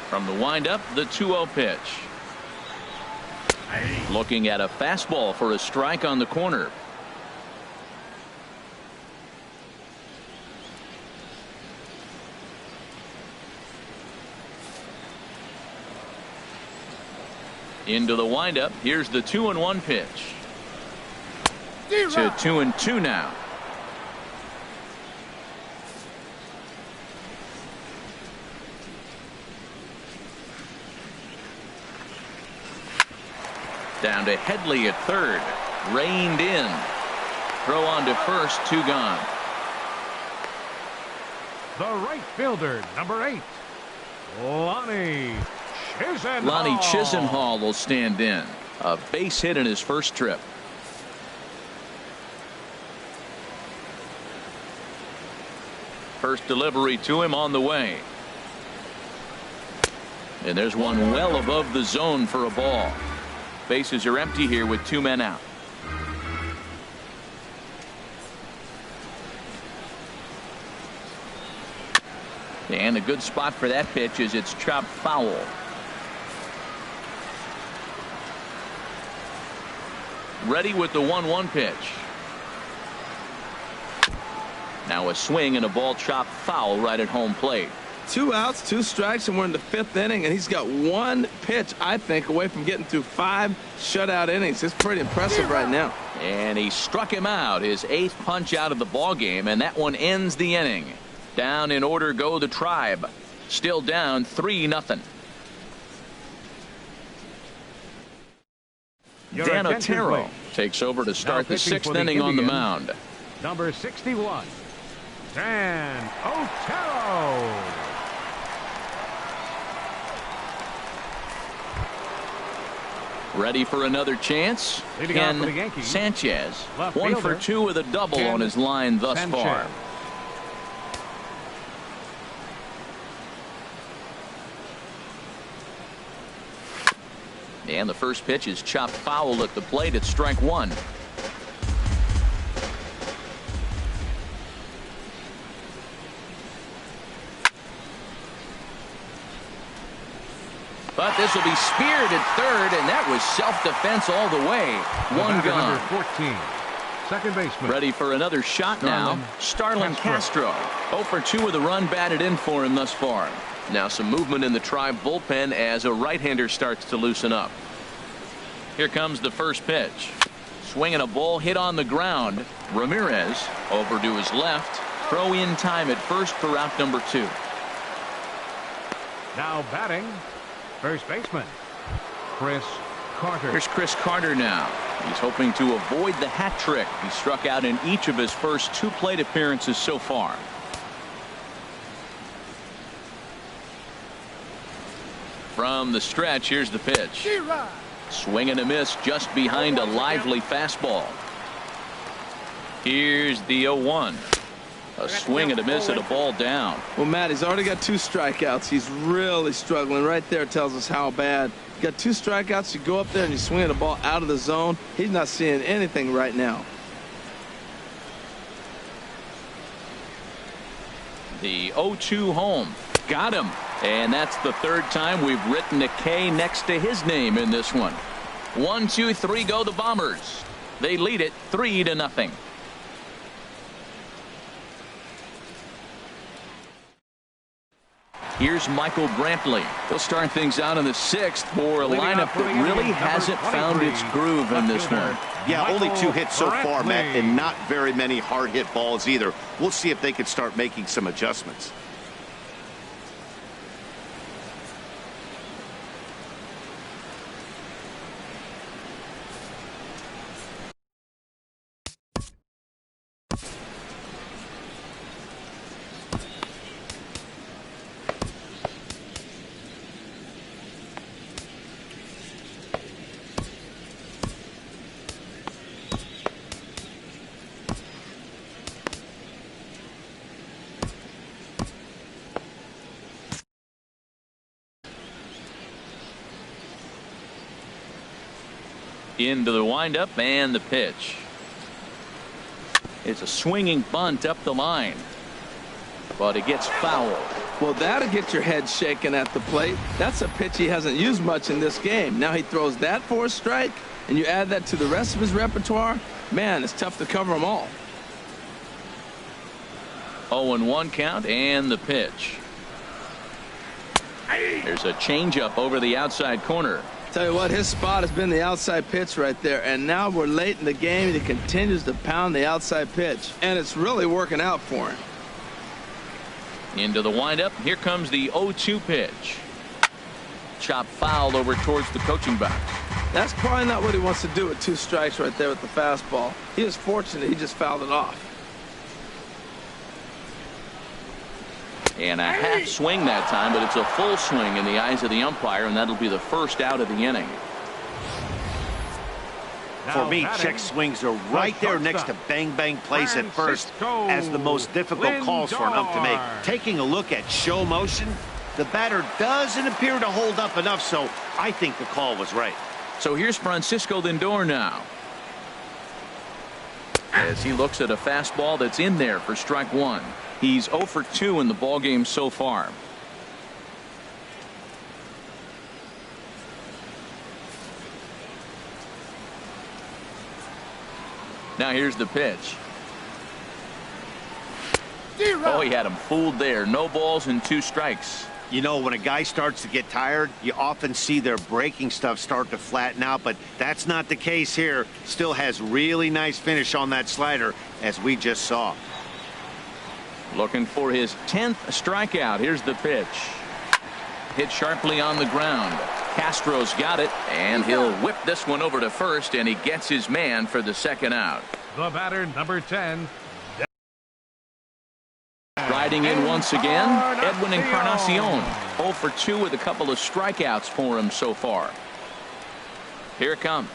From the windup, the 2-0 pitch. Looking at a fastball for a strike on the corner. Into the windup. Here's the 2-1 pitch. To 2-2 now. Down to Headley at third. Reined in. Throw on to first. 2 gone. The right fielder, number 8, Lonnie Chisenhall. Lonnie Chisenhall will stand in. A base hit in his first trip. First delivery to him on the way. And there's one well above the zone for a ball. Bases are empty here with 2 men out. And a good spot for that pitch is it's chopped foul. Ready with the 1-1 pitch. Now a swing and a ball chopped foul right at home plate. 2 outs, 2 strikes, and we're in the 5th inning, and he's got 1 pitch, I think, away from getting through 5 shutout innings. It's pretty impressive right now. And he struck him out, his 8th punch out of the ball game, and that one ends the inning. Down in order go the Tribe. Still down 3-0. Dan Otero takes over to start the 6th inning on the mound. Number 61, Dan Otero. Ready for another chance? Ken Sanchez. 1 for 2 with a double on his line thus far. And the first pitch is chopped foul at the plate. It's strike 1. But this will be speared at third, and that was self-defense all the way. 1 gone. 14, second baseman. Ready for another shot now. Starlin Castro. 0 for 2 with a run batted in for him thus far. Now some movement in the Tribe bullpen as a right-hander starts to loosen up. Here comes the first pitch. Swinging a ball hit on the ground. Ramirez over to his left. Throw in time at first for out number 2. Now batting, first baseman, Chris Carter. Here's Chris Carter now. He's hoping to avoid the hat trick. He struck out in each of his first 2 plate appearances so far. From the stretch, here's the pitch. Swing and a miss just behind a lively fastball. Here's the 0-1. A swing and a miss and a ball down. Well, Matt, he's already got 2 strikeouts. He's really struggling. Right there tells us how bad. You got 2 strikeouts. You go up there and you swing the ball out of the zone. He's not seeing anything right now. The 0-2 home. Got him. And that's the 3rd time we've written a K next to his name in this one. 1, 2, 3 go the Bombers. They lead it 3-0. Here's Michael Brampley. He'll start things out in the 6th for a lineup that really hasn't found its groove in this one. Yeah, only 2 hits so far, Matt, and not very many hard hit balls either. We'll see if they can start making some adjustments. Into the windup and the pitch. It's a swinging bunt up the line, but it gets fouled. Well, that'll get your head shaken at the plate. That's a pitch he hasn't used much in this game. Now he throws that for a strike, and you add that to the rest of his repertoire. Man, it's tough to cover them all. 0-1 count and the pitch. There's a changeup over the outside corner. Tell you what, his spot has been the outside pitch right there, and now we're late in the game and he continues to pound the outside pitch, and it's really working out for him. Into the windup. Here comes the 0-2 pitch. Chop foul over towards the coaching box. That's probably not what he wants to do with 2 strikes right there with the fastball. He was fortunate he just fouled it off. And a half swing that time, but it's a full swing in the eyes of the umpire, and that'll be the first out of the inning. For me, check swings are right there next to bang-bang plays at first as the most difficult calls for an ump to make. Taking a look at show motion, the batter doesn't appear to hold up enough, so I think the call was right. So here's Francisco Lindor now, as he looks at a fastball that's in there for strike 1. He's 0 for 2 in the ballgame so far. Now here's the pitch. Oh, he had him fooled there. No balls and 2 strikes. You know, when a guy starts to get tired, you often see their breaking stuff start to flatten out, but that's not the case here. Still has really nice finish on that slider, as we just saw. Looking for his 10th strikeout. Here's the pitch. Hit sharply on the ground. Castro's got it, and he'll whip this one over to first, and he gets his man for the second out. The batter, number 10. Riding in once again, Edwin Encarnacion. 0 for 2 with a couple of strikeouts for him so far. Here it comes.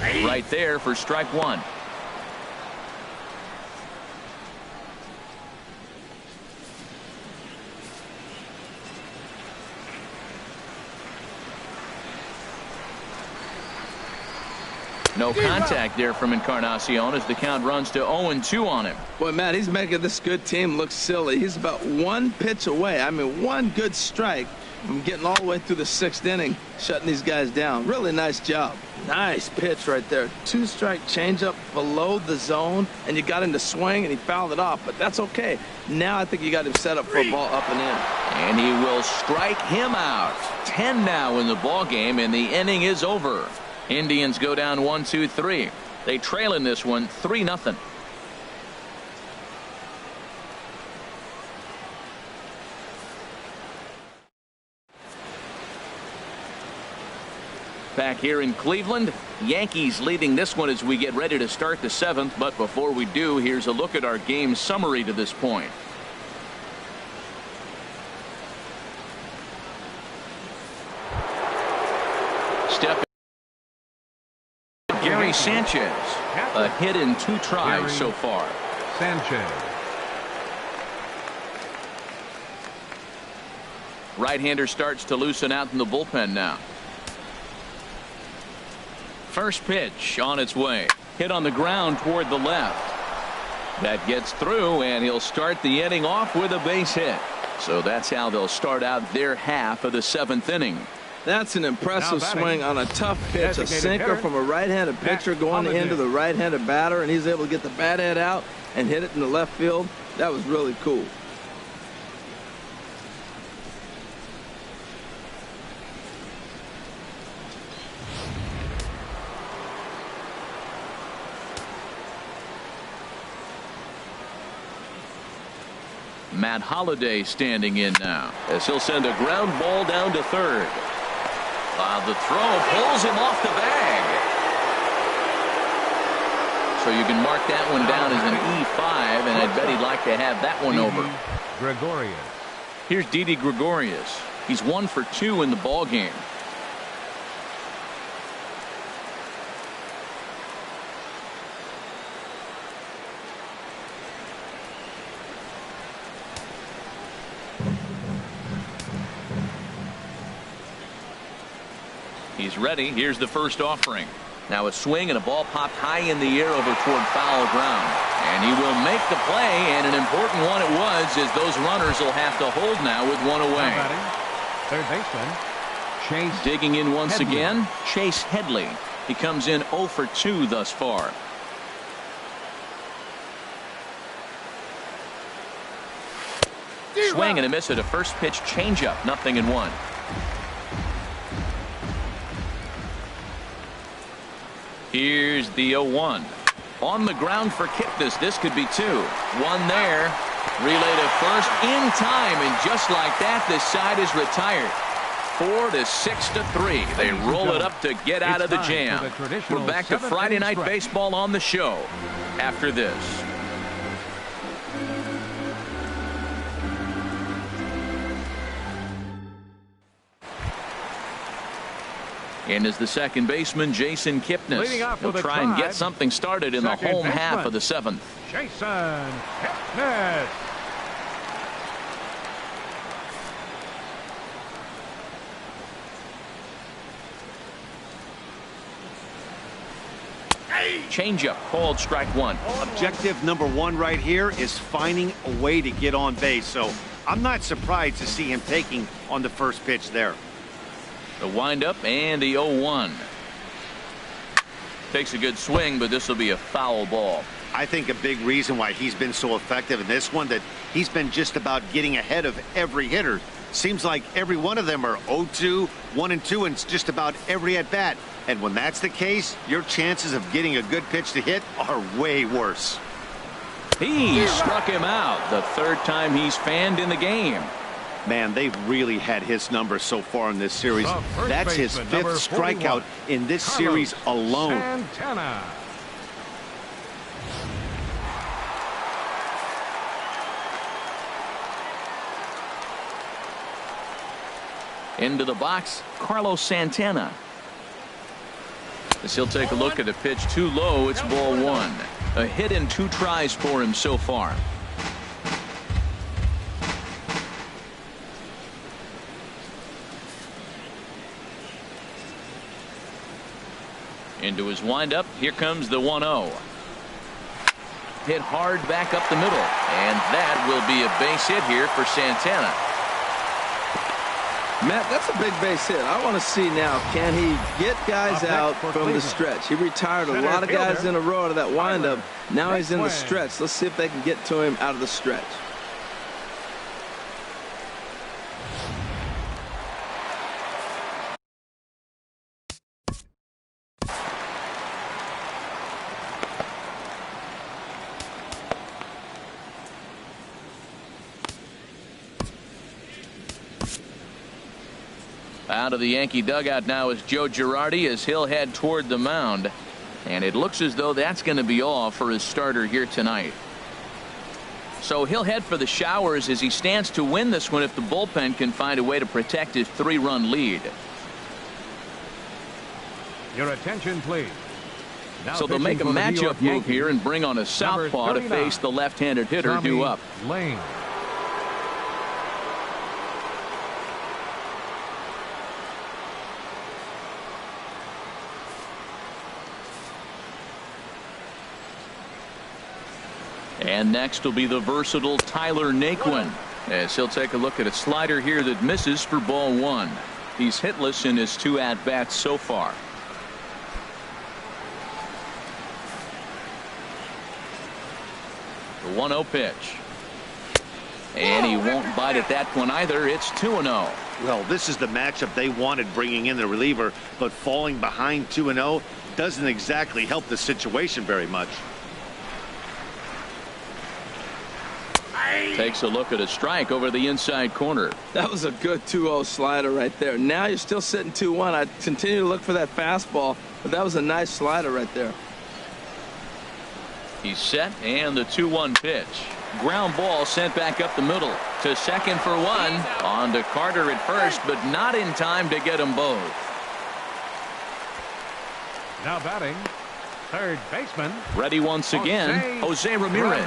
Right there for strike 1. No contact there from Encarnacion as the count runs to 0-2 on him. Boy, Matt, he's making this good team look silly. He's about 1 pitch away. I mean, 1 good strike from getting all the way through the 6th inning, shutting these guys down. Really nice job. Nice pitch right there. 2-strike changeup below the zone, and you got him to swing, and he fouled it off. But that's okay. Now I think you got him set up for a ball up and in. And he will strike him out. 10 now in the ball game, and the inning is over. Indians go down 1-2-3. They trail in this one 3-0. Back here in Cleveland, Yankees leading this one as we get ready to start the 7th. But before we do, here's a look at our game summary to this point. Step Gary Sanchez, a hit in 2 tries so far. Sanchez. Right-hander starts to loosen out in the bullpen now. First pitch on its way. Hit on the ground toward the left. That gets through, and he'll start the inning off with a base hit. So that's how they'll start out their half of the 7th inning. That's an impressive swing on a tough pitch, a sinker from a right-handed pitcher going into the right-handed batter, and he's able to get the bat head out and hit it in the left field. That was really cool. Matt Holliday standing in now as he'll send a ground ball down to third. The throw pulls him off the bag. So you can mark that one down as an E5, and I'd bet he'd like to have that one over. Gregorius. Here's Didi Gregorius. He's 1 for 2 in the ball game. He's ready. Here's the first offering. Now a swing and a ball popped high in the air over toward foul ground. And he will make the play, and an important one it was, as those runners will have to hold now with 1 away. Third baseman, Chase. Digging in once Headley. again, Chase Headley. He comes in 0 for 2 thus far. Swing and a miss at a first pitch changeup. 0-1. Here's the 0-1. On the ground for Kipnis. This could be 2. 1 there. Relay to first in time, and just like that, this side is retired. 4 to 6 to 3. They roll it up to get out of the jam. We're back to Friday Night Baseball on the show after this. And is the second baseman, Jason Kipnis. He'll try and get something started in the home half of the 7th. Jason Kipnis. Changeup called strike 1. Objective number 1 right here is finding a way to get on base. So I'm not surprised to see him taking on the first pitch there. The windup and the 0-1. Takes a good swing, but this will be a foul ball. I think a big reason why he's been so effective in this one, that he's been just about getting ahead of every hitter. Seems like every one of them are 0-2, 1-2, and just about every at bat. And when that's the case, your chances of getting a good pitch to hit are way worse. He struck him out the 3rd time he's fanned in the game. Man, they've really had his number so far in this series. That's his 5th strikeout in this series alone. Santana. Into the box, Carlos Santana. As he'll take a look at the pitch too low, it's ball 1. A hit in 2 tries for him so far. Into his windup, here comes the 1-0. Hit hard back up the middle, and that will be a base hit here for Santana. Matt, that's a big base hit. I want to see now, can he get guys out from the stretch? He retired a lot of guys in a row out of that windup. Now he's in the stretch. Let's see if they can get to him out of the stretch. Out of the Yankee dugout now is Joe Girardi as he'll head toward the mound. And it looks as though that's going to be all for his starter here tonight. So he'll head for the showers as he stands to win this one if the bullpen can find a way to protect his 3-run lead. Your attention, please. So they'll make a matchup move here and bring on a southpaw to face the left-handed hitter due up. Lane. And next will be the versatile Tyler Naquin, as he'll take a look at a slider here that misses for ball 1. He's hitless in his 2 at-bats so far. The 1-0 pitch. And he won't bite at that one either. It's 2-0. Well, this is the matchup they wanted, bringing in the reliever, but falling behind 2-0 doesn't exactly help the situation very much. Takes a look at a strike over the inside corner. That was a good 2-0 slider right there. Now you're still sitting 2-1. I continue to look for that fastball, but that was a nice slider right there. He's set, and the 2-1 pitch. Ground ball sent back up the middle to second for 1. On to Carter at first, but not in time to get them both. Now batting, third baseman. Ready once again, Jose Ramirez.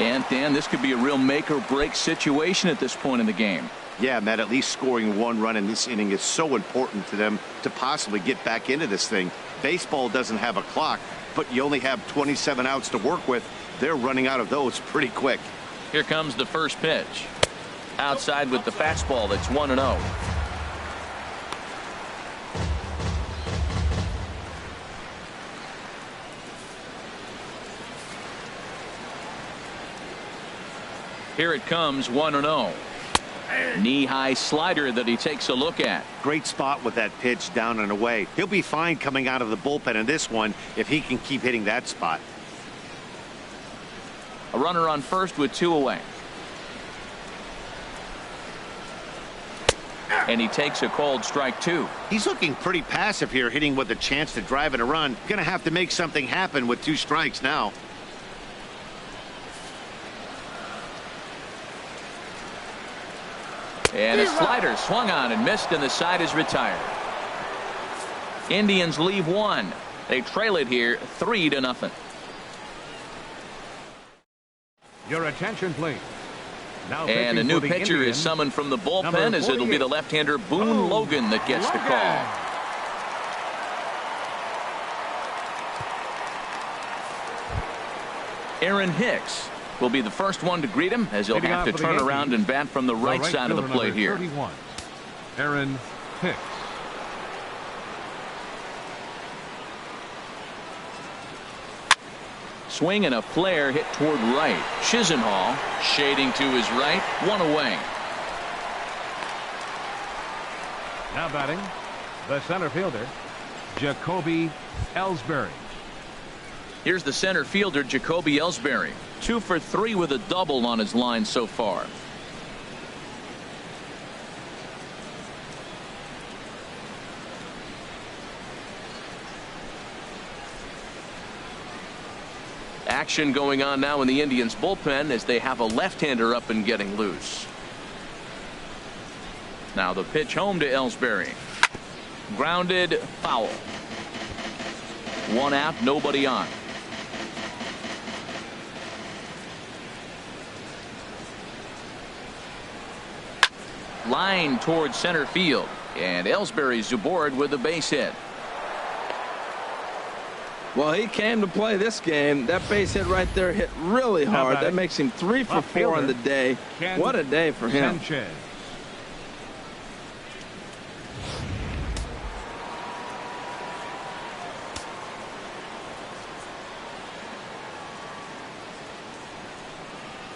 And Dan, this could be a real make or break situation at this point in the game. Yeah, Matt, at least scoring 1 run in this inning is so important to them to possibly get back into this thing. Baseball doesn't have a clock, but you only have 27 outs to work with. They're running out of those pretty quick. Here comes the first pitch. Outside with the fastball. That's 1-0. Here it comes, 1-0. Knee-high slider that he takes a look at. Great spot with that pitch down and away. He'll be fine coming out of the bullpen in this one if he can keep hitting that spot. A runner on first with 2 away. And he takes a called strike 2. He's looking pretty passive here, hitting with a chance to drive in a run. Gonna have to make something happen with 2 strikes now. And a slider swung on and missed, and the side is retired. Indians leave 1. They trail it here 3-0. Your attention, please. Now and a new pitcher Indians, is summoned from the bullpen, as it'll be the left-hander Boone Logan that gets the call. Aaron Hicks will be the first one to greet him, as he'll have to turn around and bat from the right side of the plate here. 31, Aaron Hicks. Swing and a flare hit toward right. Chisenhall shading to his right. 1 away. Now batting, the center fielder, Jacoby Ellsberry. Here's the center fielder, Jacoby Ellsberry. 2 for 3 with a double on his line so far. Action going on now in the Indians bullpen as they have a left-hander up and getting loose. Now the pitch home to Ellsberry. Grounded, foul. 1 out, nobody on. Line towards center field, and Ellsbury's aboard with a base hit. Well, he came to play this game. That base hit right there hit really hard. That makes him 3 for 4 on the day. What a day for him. Sanchez.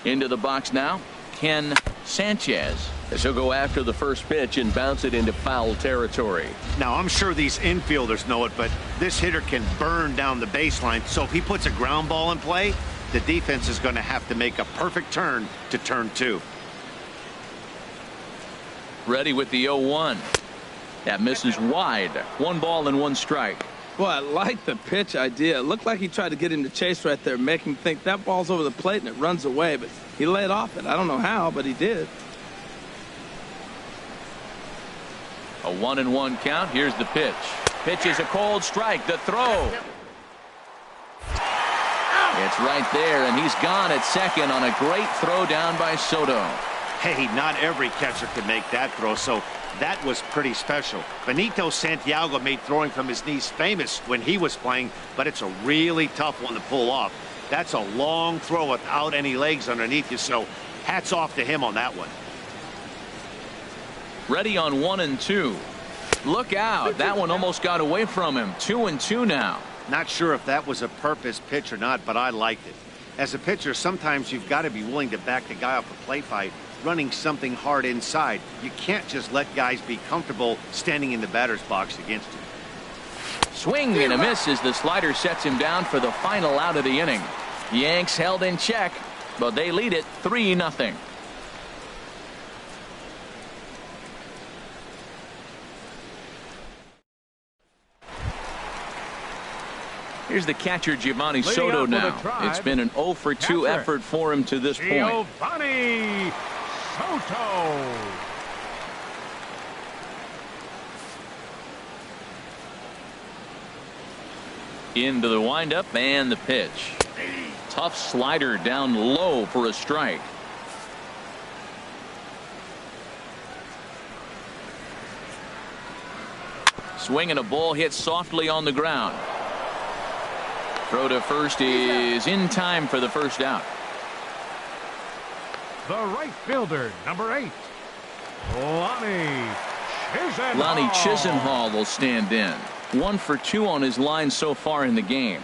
Into the box now, Ken Sanchez, as he'll go after the first pitch and bounce it into foul territory. Now, I'm sure these infielders know it, but this hitter can burn down the baseline. So if he puts a ground ball in play, the defense is going to have to make a perfect turn to turn 2. Ready with the 0-1. That misses wide. 1 ball and 1 strike. Well, I like the pitch idea. It looked like he tried to get him to chase right there, make him think that ball's over the plate and it runs away, but he laid off it. I don't know how, but he did. A 1-1 count. Here's the pitch. Pitch is a cold strike. The throw. It's right there, and he's gone at second on a great throw down by Soto. Hey, not every catcher can make that throw, so that was pretty special. Benito Santiago made throwing from his knees famous when he was playing, but it's a really tough one to pull off. That's a long throw without any legs underneath you, so hats off to him on that one. Ready on 1-2. Look out. That one almost got away from him. 2-2 now. Not sure if that was a purpose pitch or not, but I liked it. As a pitcher, sometimes you've got to be willing to back the guy off the plate by running something hard inside. You can't just let guys be comfortable standing in the batter's box against you. Swing and a miss as the slider sets him down for the final out of the inning. Yanks held in check, but they lead it 3-0. Here's the catcher, Giovanni Soto now. It's been an 0 for 2 effort for him to this point. Giovanni Soto. Into the windup and the pitch. Tough slider down low for a strike. Swing and a ball hit softly on the ground. Throw to first is in time for the first out. The right fielder, number 8, Lonnie Chisenhall. Lonnie Chisenhall will stand in. 1 for 2 on his line so far in the game.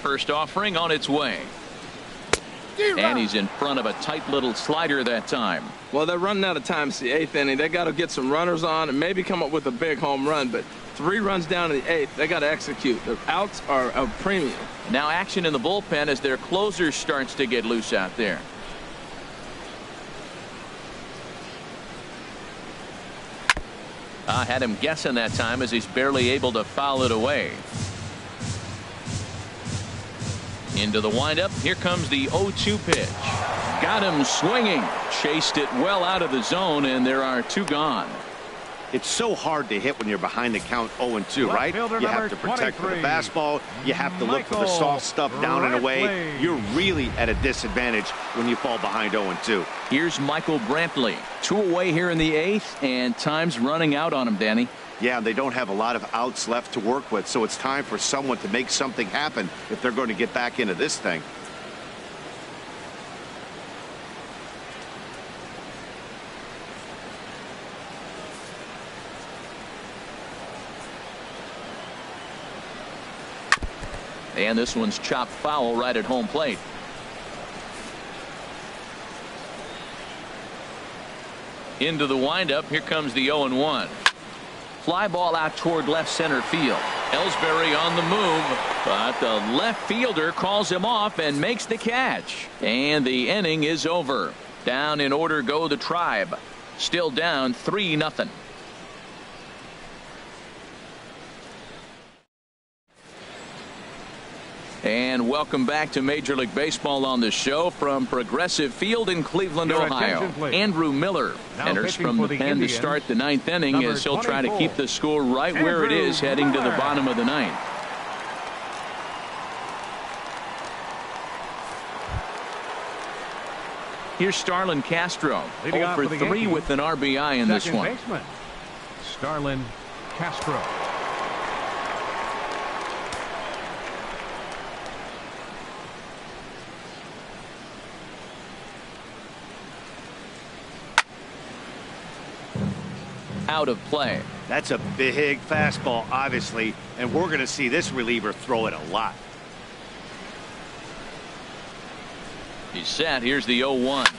First offering on its way. And he's in front of a tight little slider that time. Well, they're running out of time. It's the 8th inning. They got to get some runners on and maybe come up with a big home run. But 3 runs down in the 8th. They got to execute. Their outs are a premium. Now action in the bullpen as their closer starts to get loose out there. I had him guessing that time as he's barely able to foul it away. Into the windup. Here comes the 0-2 pitch. Got him swinging. Chased it well out of the zone, and there are 2 gone. It's so hard to hit when you're behind the count 0-2, right? You have to protect for the fastball. You have to look for the soft stuff down and away. You're really at a disadvantage when you fall behind 0-2. Here's Michael Brampley. 2 away here in the 8th, and time's running out on him, Danny. Yeah, they don't have a lot of outs left to work with, so it's time for someone to make something happen if they're going to get back into this thing. And this one's chopped foul right at home plate. Into the windup. Here comes the 0-1. Fly ball out toward left center field. Ellsberry on the move, but the left fielder calls him off and makes the catch. And the inning is over. Down in order go the Tribe. Still down 3-0. And welcome back to Major League Baseball on the show from Progressive Field in Cleveland, Ohio. Andrew Miller enters from the pen to start the 9th inning as he'll try to keep the score right where it is heading to the bottom of the 9th. Here's Starlin Castro, 0 for 3 with an RBI in this one. Starlin Castro. Out of play. That's a big fastball, obviously, and we're going to see this reliever throw it a lot. He's set. Here's the 0-1.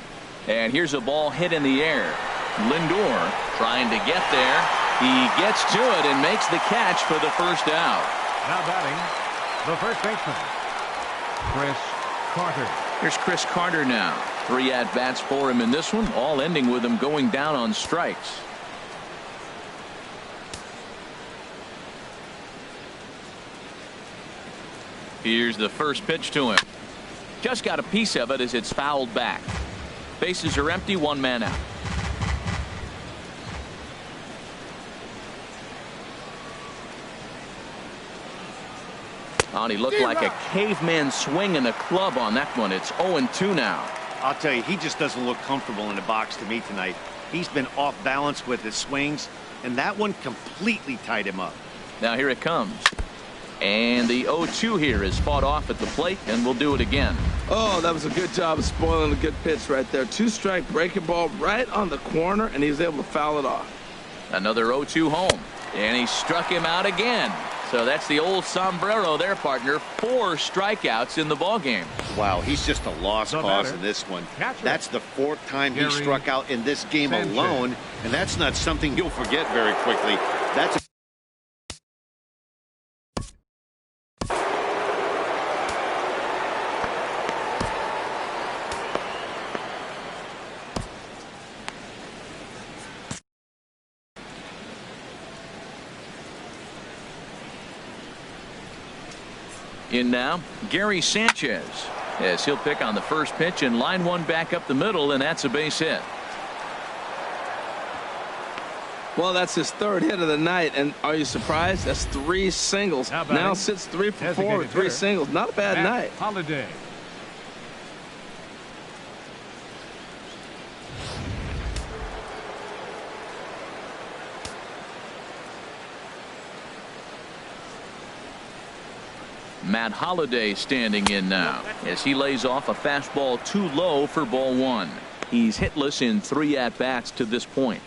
And here's a ball hit in the air. Lindor trying to get there. He gets to it and makes the catch for the first out. Now batting, the first baseman, Chris Carter. Here's Chris Carter now. 3 at-bats for him in this one, all ending with him going down on strikes. Here's the first pitch to him. Just got a piece of it as it's fouled back. Bases are empty, 1 man out. Oh, he looked like a caveman swinging a club on that one. It's 0-2 now. I'll tell you, he just doesn't look comfortable in the box to me tonight. He's been off balance with his swings, and that one completely tied him up. Now here it comes. And the 0-2 here is fought off at the plate, and we'll do it again. Oh, that was a good job of spoiling a good pitch right there. 2-strike breaking ball right on the corner, and he was able to foul it off. Another 0-2 home, and he struck him out again. So that's the old sombrero there, partner. 4 strikeouts in the ballgame. Wow, he's just a lost cause in this one. That's the 4th time he struck out in this game alone, and that's not something you'll forget very quickly. That's a In now, Gary Sanchez, as he'll pick on the first pitch and line one back up the middle, and that's a base hit. Well, that's his 3rd hit of the night, and are you surprised? That's 3 singles. Now sits 3 for 4 with 3 singles. Not a bad night. Holiday. Matt Holliday standing in now as he lays off a fastball too low for ball 1. He's hitless in 3 at-bats to this point.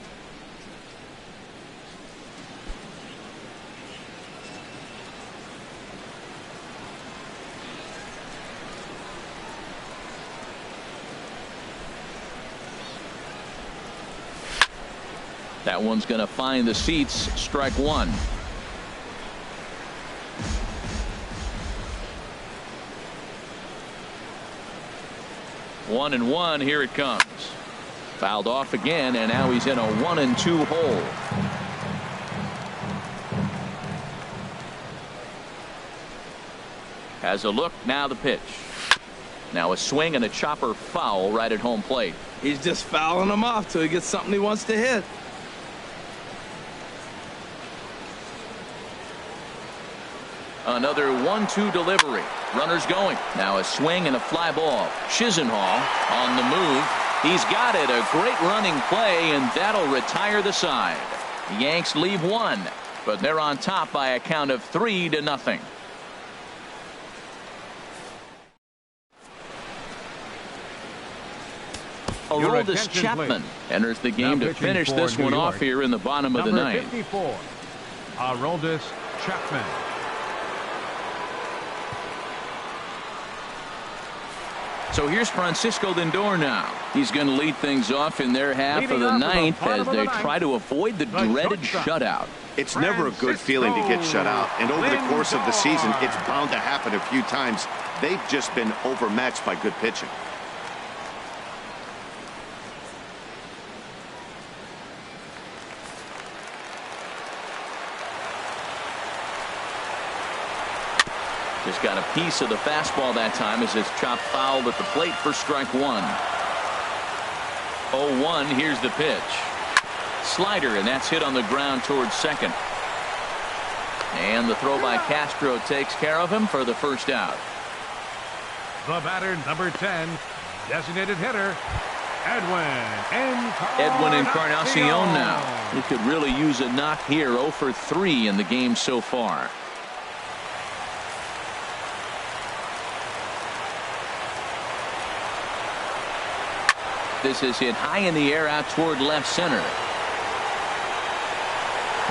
That one's going to find the seats. Strike 1. 1-1. Here it comes. Fouled off again, and now he's in a 1-2 hole. Has a look. Now the pitch. Now a swing and a chopper foul right at home plate. He's just fouling him off till he gets something he wants to hit. Another 1-2 delivery. Runners going. Now a swing and a fly ball. Chisenhall on the move. He's got it. A great running play, and that'll retire the side. The Yanks leave one, but they're on top by a count of 3-0. Aroldis Chapman enters the game to finish this one off here in the bottom of the ninth. 54, Aroldis Chapman. So here's Francisco Lindor now. He's going to lead things off in their half of the ninth as they try to avoid the dreaded shutout. It's never a good feeling to get shut out, and over the course of the season, it's bound to happen a few times. They've just been overmatched by good pitching. Just got a piece of the fastball that time as it's chopped foul at the plate for strike one. 0-1. Here's the pitch. Slider, and that's hit on the ground towards second. And the throw by Castro takes care of him for the first out. The batter, number 10, designated hitter, Edwin Encarnacion now. He could really use a knock here. 0 for 3 in the game so far. This is hit high in the air out toward left center.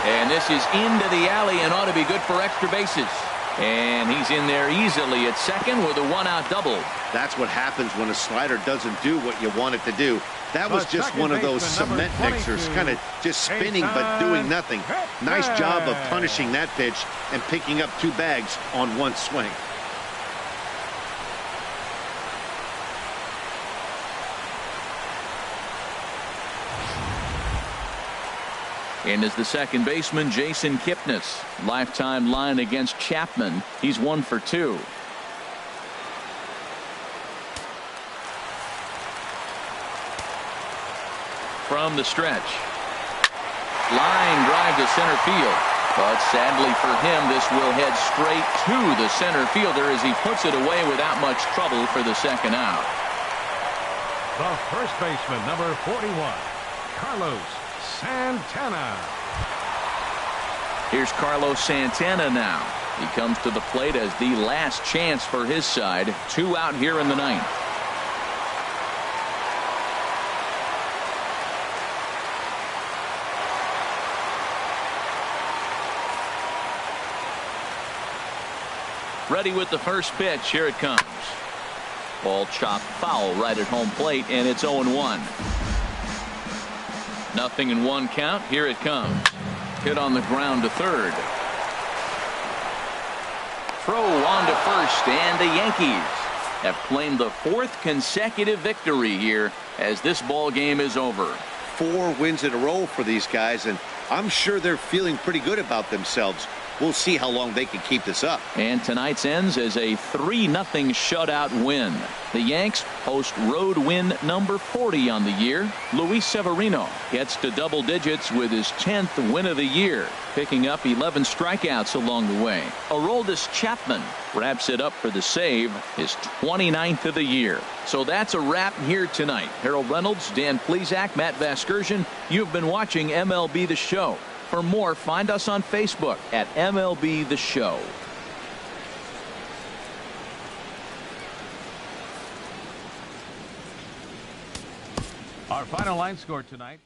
And this is into the alley and ought to be good for extra bases. And he's in there easily at second with a one-out double. That's what happens when a slider doesn't do what you want it to do. That was just one of those cement mixers, kind of just spinning but doing nothing. Nice job of punishing that pitch and picking up 2 bags on one swing. And as the second baseman, Jason Kipnis. Lifetime line against Chapman. He's 1 for 2. From the stretch. Line drive to center field. But sadly for him, this will head straight to the center fielder as he puts it away without much trouble for the second out. The first baseman, number 41, Carlos Santana. Here's Carlos Santana now. He comes to the plate as the last chance for his side. 2 out here in the ninth. Ready with the first pitch. Here it comes. Ball chopped foul right at home plate, and it's 0-1. 0-1 count. Here it comes. Hit on the ground to third. Throw on to first, and the Yankees have claimed the 4th consecutive victory here as this ball game is over. 4 wins in a row for these guys, and I'm sure they're feeling pretty good about themselves. We'll see how long they can keep this up. And tonight's ends as a 3-0 shutout win. The Yanks post road win number 40 on the year. Luis Severino gets to double digits with his 10th win of the year, picking up 11 strikeouts along the way. Aroldis Chapman wraps it up for the save, his 29th of the year. So that's a wrap here tonight. Harold Reynolds, Dan Plesac, Matt Vasgersian. You've been watching MLB The Show. For more, find us on Facebook at MLB The Show. Our final line score tonight.